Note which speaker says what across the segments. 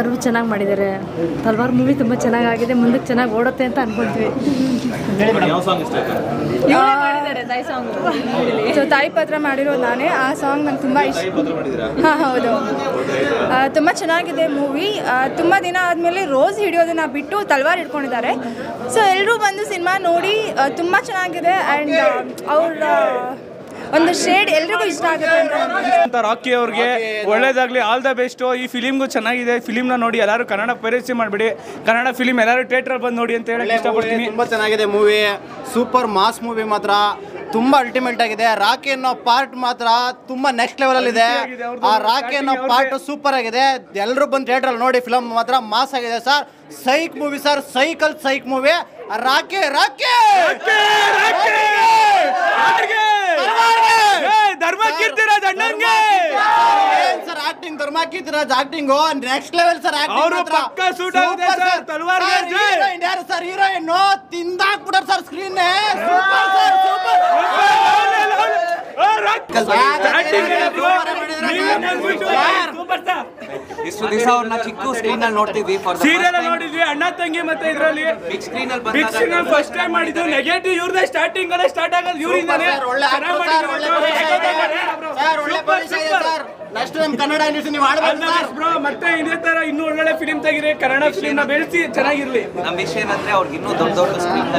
Speaker 1: ಎಲ್ಲರೂ ಚೆನ್ನಾಗಿ ಮಾಡಿದ್ದಾರೆ. ತಲ್ವಾರ್ ಮೂವಿ ತುಂಬ ಚೆನ್ನಾಗಿದೆ, ಮುಂದಕ್ಕೆ ಚೆನ್ನಾಗಿ ಓಡುತ್ತೆ ಅಂತ ಅನ್ಕೊಳ್ತೀವಿ.
Speaker 2: ಸೊ ತಾಯಿ ಪತ್ರ ಮಾಡಿರೋದು ನಾನೇ. ಆ ಸಾಂಗ್ ನಂಗೆ ತುಂಬ ಇಷ್ಟ. ಹಾಂ ಹೌದು, ತುಂಬ ಚೆನ್ನಾಗಿದೆ ಮೂವಿ. ತುಂಬ ದಿನ ಆದಮೇಲೆ ರೋಸ್ ಹಿಡಿಯೋದನ್ನು ಬಿಟ್ಟು ತಲ್ವಾರ್ ಹಿಡ್ಕೊಂಡಿದ್ದಾರೆ. ಸೊ ಎಲ್ಲರೂ ಬಂದು ಸಿನಿಮಾ ನೋಡಿ, ತುಂಬ ಚೆನ್ನಾಗಿದೆ. ಆ್ಯಂಡ್ ಅವ್ರ ಒಂದು ಶೇಡ್ ಎಲ್ರಿಗೂ ಇಷ್ಟ ಆಗುತ್ತೆ
Speaker 3: ಅಂತ. ರಾಕಿ ಅವ್ರಿಗೆ ಒಳ್ಳೇದಾಗಲಿ, ಆಲ್ ದ ಬೆಸ್ಟು. ಈ ಫಿಲಿಮ್ಗೂ ಚೆನ್ನಾಗಿದೆ. ಫಿಲಿಮ್ನ ನೋಡಿ ಎಲ್ಲರೂ ಕನ್ನಡ ಪೈರಸಿ ಮಾಡಿಬಿಡಿ. ಕನ್ನಡ ಫಿಲಿಮ್ ಎಲ್ಲರೂ ಥಿಯೇಟ್ರಲ್ಲಿ ಬಂದು ನೋಡಿ ಅಂತ ಹೇಳಿ ಇಷ್ಟಪಡ್ತೀನಿ.
Speaker 4: ತುಂಬ ಚೆನ್ನಾಗಿದೆ ಮೂವಿ, ಸೂಪರ್ ಮಾಸ್ ಮೂವಿ ಮಾತ್ರ ತುಂಬ ಅಲ್ಟಿಮೇಟ್ ಆಗಿದೆ. ರಾಕಿ ಅನ್ನೋ ಪಾರ್ಟ್ ಮಾತ್ರ ತುಂಬ ನೆಕ್ಸ್ಟ್ ಲೆವೆಲ್ ಇದೆ. ಆ ರಾಕಿ ಅನ್ನೋ ಪಾರ್ಟ್ ಸೂಪರ್ ಆಗಿದೆ. ಎಲ್ಲರೂ ಬಂದು ಥಿಯೇಟ್ರಲ್ಲಿ ನೋಡಿ, ಫಿಲಮ್ ಮಾತ್ರ ಮಾಸ್ ಆಗಿದೆ sir. Psych movie sir, psych movie. Rocky Rocky
Speaker 3: Dharmakeerthiraj ಅಣ್ಣಂಗೆ
Speaker 4: sir acting, Dharmakeerthiraj acting next level sir. ಯಾರು ಸರ್ ಹೀರೋಯಿನ್ ತಿಂದಾಕ್ಬಿಟ್ಟಾರ ಸರ್ ಸ್ಕ್ರೀನ್.
Speaker 5: ಇಷ್ಟು ದಿವಸ ಅವ್ರನ್ನ ಚಿಕ್ಕ ಸ್ಕ್ರೀನ್ ಅಲ್ಲಿ ನೋಡ್ತಿದ್ವಿ,
Speaker 3: ಸೀರಿಯಲ್ ನೋಡಿದ್ವಿ ಅಣ್ಣ ತಂಗಿ. ಮತ್ತೆ ಇದರಲ್ಲಿ ಬಿಗ್ ಸ್ಕ್ರೀನ್ ಅಲ್ಲಿ ಫಸ್ಟ್ ಟೈಮ್ ಮಾಡಿದ್ದು. ನೆಗೆಟಿವ್ ಇವ್ರದೇ ಸ್ಟಾರ್ಟಿಂಗ್ ಅಲ್ಲೇ ಸ್ಟಾರ್ಟ್ ಆಗೋದು ಇವರಿಂದಾನೆ.
Speaker 4: ನೆಕ್ಸ್ಟ್ ಟೈಮ್ ಕನ್ನಡ ಇಂಡಸ್ಟ್ರಿ ನೀವು ಆಡಬೇಕು
Speaker 3: ಬ್ರೋ. ಮತ್ತೆ ಇದೇ ತರ ಇನ್ನೂ ಒಳ್ಳೊಳ್ಳೆ ಫಿಲ್ಮ್ ತೆಗೀರಿ, ಕನ್ನಡ ಫಿಲ್ಮ್ ನ ಬೆಳೆಸಿ ಚೆನ್ನಾಗಿರ್ಲಿ.
Speaker 5: ನಮ್ಮ ವಿಷಯ ಏನಂದ್ರೆ ಅವ್ರಿಗೆ ಇನ್ನೂ ದೊಡ್ಡ ಸ್ಕ್ರೀನ್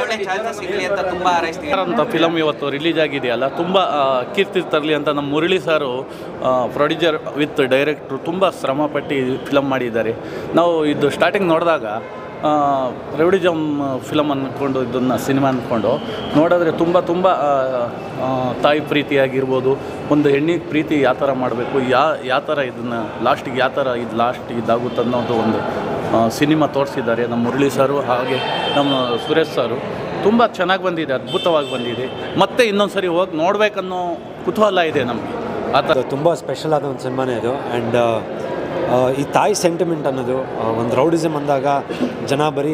Speaker 5: ಅಲ್ಲಿ ಸಿಗ್ಲಿ ಅಂತ ತುಂಬಾ ಹಾರೈಸ್ತೀವಿ
Speaker 6: ಅಂತ. ಫಿಲಮ್ ಇವತ್ತು ರಿಲೀಸ್ ಆಗಿದೆಯಲ್ಲ, ತುಂಬ ಕೀರ್ತಿ ತರಲಿ ಅಂತ ನಮ್ಮ ಮುರಳಿ ಸಾರು ಪ್ರೊಡ್ಯೂಸರ್ ವಿತ್ ಡೈರೆಕ್ಟ್ರು ತುಂಬ ಶ್ರಮಪಟ್ಟು ಫಿಲಮ್ ಮಾಡಿದ್ದಾರೆ. ನಾವು ಇದು ಸ್ಟಾರ್ಟಿಂಗ್ ನೋಡಿದಾಗ ರೆವಿಡಿಜಮ್ ಫಿಲಮ್ ಅಂದ್ಕೊಂಡು ಇದನ್ನು ಸಿನಿಮಾ ಅಂದ್ಕೊಂಡು ನೋಡಿದ್ರೆ ತುಂಬ ತಾಯಿ ಪ್ರೀತಿಯಾಗಿರ್ಬೋದು, ಒಂದು ಹೆಣ್ಣಿಗೆ ಪ್ರೀತಿ ಯಾವ ಥರ ಮಾಡಬೇಕು, ಯಾವ ಥರ ಇದನ್ನು ಲಾಸ್ಟಿಗೆ ಯಾವ ಥರ ಇದಾಗುತ್ತೆ ಅನ್ನೋದು ಒಂದು ಸಿನಿಮಾ ತೋರಿಸಿದ್ದಾರೆ ನಮ್ಮ ಮುರಳಿ ಸಾರು. ಹಾಗೆ ನಮ್ಮ ಸುರೇಶ್ ಸಾರು ತುಂಬ ಚೆನ್ನಾಗಿ ಬಂದಿದೆ, ಅದ್ಭುತವಾಗಿ ಬಂದಿದೆ. ಮತ್ತೆ ಇನ್ನೊಂದು ಸರಿ ಹೋಗಿ ನೋಡಬೇಕನ್ನೋ ಕುತೂಹಲ ಇದೆ ನಮಗೆ. ಆ ಥರ
Speaker 7: ತುಂಬ ಸ್ಪೆಷಲ್ ಆದ ಒಂದು ಸಿನಿಮಾನೇ ಇದು. ಆ್ಯಂಡ್ ಈ ತಾಯಿ ಸೆಂಟಿಮೆಂಟ್ ಅನ್ನೋದು ಒಂದು ರೌಡಿಸಮ್ ಅಂದಾಗ ಜನ ಬರೀ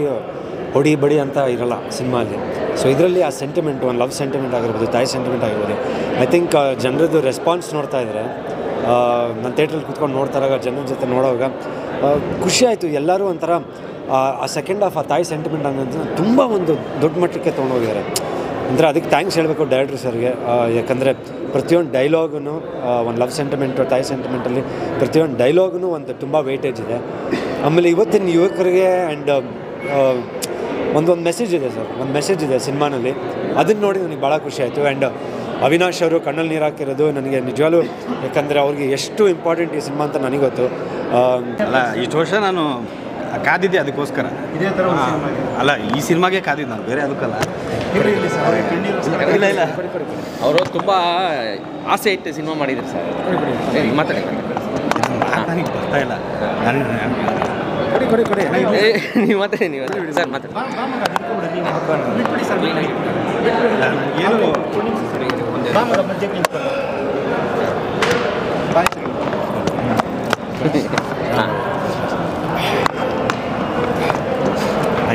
Speaker 7: ಹೊಡಿ ಬಡಿ ಅಂತ ಇರಲ್ಲ ಸಿನಿಮಾಲಿ. ಸೊ ಇದರಲ್ಲಿ ಆ ಸೆಂಟಿಮೆಂಟ್, ಒಂದು ಲವ್ ಸೆಂಟಿಮೆಂಟ್ ಆಗಿರ್ಬೋದು, ತಾಯಿ ಸೆಂಟಿಮೆಂಟ್ ಆಗಿರ್ಬೋದು. ಐ ಥಿಂಕ್ ಜನರದ್ದು ರೆಸ್ಪಾನ್ಸ್ ನೋಡ್ತಾ ಇದ್ದರೆ, ನಾನು ಥಿಯೇಟ್ರಲ್ಲಿ ಕೂತ್ಕೊಂಡು ನೋಡ್ತಾರಾಗ ಜನರ ಜೊತೆ ನೋಡುವಾಗ ಖುಷಿ ಆಯಿತು. ಎಲ್ಲರೂ ಒಂಥರ ಆ ಸೆಕೆಂಡ್ ಹಾಫ್ ಆ ತಾಯಿ ಸೆಂಟಿಮೆಂಟ್ ಅನ್ನೋದನ್ನ ತುಂಬ ಒಂದು ದೊಡ್ಡ ಮಟ್ಟಕ್ಕೆ ತೊಗೊಂಡೋಗಿದ್ದಾರೆ. ಅಂದರೆ ಅದಕ್ಕೆ ಥ್ಯಾಂಕ್ಸ್ ಹೇಳಬೇಕು ಡೈರೆಕ್ಟ್ರ್ ಸರ್ಗೆ. ಯಾಕಂದರೆ ಪ್ರತಿಯೊಂದು ಡೈಲಾಗೂ ಒಂದು ಲವ್ ಸೆಂಟಿಮೆಂಟು, ತಾಯಿ ಸೆಂಟಿಮೆಂಟಲ್ಲಿ ಪ್ರತಿಯೊಂದು ಡೈಲಾಗೂ ಒಂದು ತುಂಬ ವೇಟೇಜ್ ಇದೆ. ಆಮೇಲೆ ಇವತ್ತಿನ ಯುವಕರಿಗೆ ಆ್ಯಂಡ್ ಒಂದು ಮೆಸೇಜ್ ಇದೆ ಸರ್, ಒಂದು ಮೆಸೇಜ್ ಇದೆ ಸಿನಿಮಾನಲ್ಲಿ. ಅದನ್ನು ನೋಡಿ ನನಗೆ ಭಾಳ ಖುಷಿ ಆಯಿತು. ಆ್ಯಂಡ್ ಅವಿನಾಶ್ ಅವರು ಕಣ್ಣಲ್ಲಿ ನೀರು ಹಾಕಿರೋದು ನನಗೆ ನಿಜವಾಗ್ಲೂ, ಯಾಕಂದರೆ ಅವ್ರಿಗೆ ಎಷ್ಟು ಇಂಪಾರ್ಟೆಂಟ್ ಈ ಸಿನಿಮಾ ಅಂತ ನನಗೆ ಗೊತ್ತು.
Speaker 8: ಅಲ್ಲ, ಇಷ್ಟು ವರ್ಷ ನಾನು ಕಾದಿದ್ದೆ ಅದಕ್ಕೋಸ್ಕರ. ಇದೇ ಥರ ಅಲ್ಲ, ಈ ಸಿನಿಮಾಗೆ ಕಾದಿದ್ದು ನಾನು, ಬೇರೆ ಅದಕ್ಕಲ್ಲ. ಇಲ್ಲ
Speaker 9: ಅವರು ತುಂಬ ಆಸೆ ಇಟ್ಟು ಸಿನಿಮಾ ಮಾಡಿದ್ರು ಸರ್. ಮಾತಾಡಿ,
Speaker 8: ನನಗೆ ಬರ್ತಾ ಇಲ್ಲ.
Speaker 9: ನೀವು ಮಾತಾಡಿ, ನೀವು ಸರ್ ಮಾತಾಡಿ.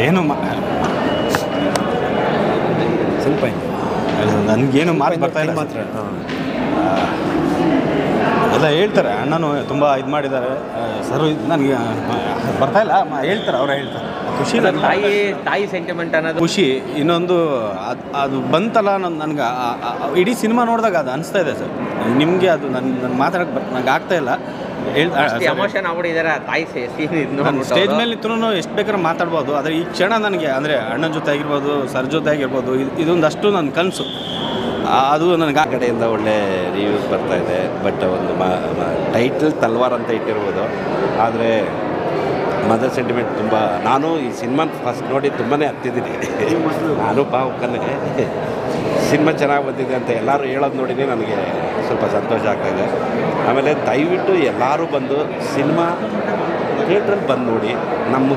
Speaker 8: ಏನು
Speaker 7: ಸ್ವಲ್ಪ
Speaker 8: ನನಗೇನು ಮಾತು ಬರ್ತಾ ಇಲ್ಲ ಮಾತ್ರ. ಎಲ್ಲ ಹೇಳ್ತಾರೆ, ಅಣ್ಣನು ತುಂಬ ಇದು ಮಾಡಿದ್ದಾರೆ ಸರ್. ನನಗೆ ಬರ್ತಾ ಇಲ್ಲ, ಹೇಳ್ತಾರೆ, ಅವರೇ ಹೇಳ್ತಾರೆ. ಖುಷಿ,
Speaker 9: ತಾಯಿ ಸೆಂಟಿಮೆಂಟ್ ಅನ್ನೋದು
Speaker 8: ಖುಷಿ. ಇನ್ನೊಂದು ಅದು ಬಂತಲ್ಲ, ನನಗೆ ಇಡೀ ಸಿನಿಮಾ ನೋಡಿದಾಗ ಅದು ಅನಿಸ್ತಾ ಇದೆ ಸರ್. ನಿಮಗೆ ಅದು ನನ್ನ ಮಾತಾಡೋಕ್ಕೆ ನನಗೆ ಆಗ್ತಾ ಇಲ್ಲ.
Speaker 9: ಎಮೋಷನ್ ಆಗ್ಬಿಟ್ಟಿದ್ದಾರೆ ತಾಯಿ
Speaker 8: ಸ್ಟೇಜ್ ಮೇಲೆ ನಿಂತರೂ ಎಷ್ಟು ಬೇಕಾದ್ರೆ ಮಾತಾಡ್ಬೋದು. ಆದರೆ ಈ ಕ್ಷಣ ನನಗೆ ಅಂದರೆ ಅಣ್ಣನ ಜೊತೆ ಆಗಿರ್ಬೋದು, ಸರ್ ಜೊತೆ ಆಗಿರ್ಬೋದು, ಇದೊಂದಷ್ಟು ನನ್ನ ಕನಸು. ಅದು ನನಗೆ ಆ
Speaker 10: ಕಡೆಯಿಂದ ಒಳ್ಳೆ ರಿವ್ಯೂಸ್ ಬರ್ತಾಯಿದೆ. ಬಟ್ ಒಂದು ಟೈಟಲ್ ತಲ್ವಾರ್ ಅಂತ ಇಟ್ಟಿರ್ಬೋದು, ಆದರೆ ಮದರ್ ಸೆಂಟಿಮೆಂಟ್ ತುಂಬ. ನಾನು ಈ ಸಿನಿಮಾ ಫಸ್ಟ್ ನೋಡಿ ತುಂಬಾ ಹತ್ತಿದ್ದೀನಿ. ನಾನು ಭಾವುಕನೇ. ಸಿನಿಮಾ ಚೆನ್ನಾಗಿ ಬಂದಿದೆ ಅಂತ ಎಲ್ಲರೂ ಹೇಳೋದು ನೋಡಿನೇ ನನಗೆ ಸ್ವಲ್ಪ ಸಂತೋಷ ಆಗ್ತಾಯಿದೆ. ಆಮೇಲೆ ದಯವಿಟ್ಟು ಎಲ್ಲರೂ ಬಂದು ಸಿನಿಮಾ ಥಿಯೇಟ್ರಲ್ಲಿ ಬಂದು ನೋಡಿ. ನಮಗೆ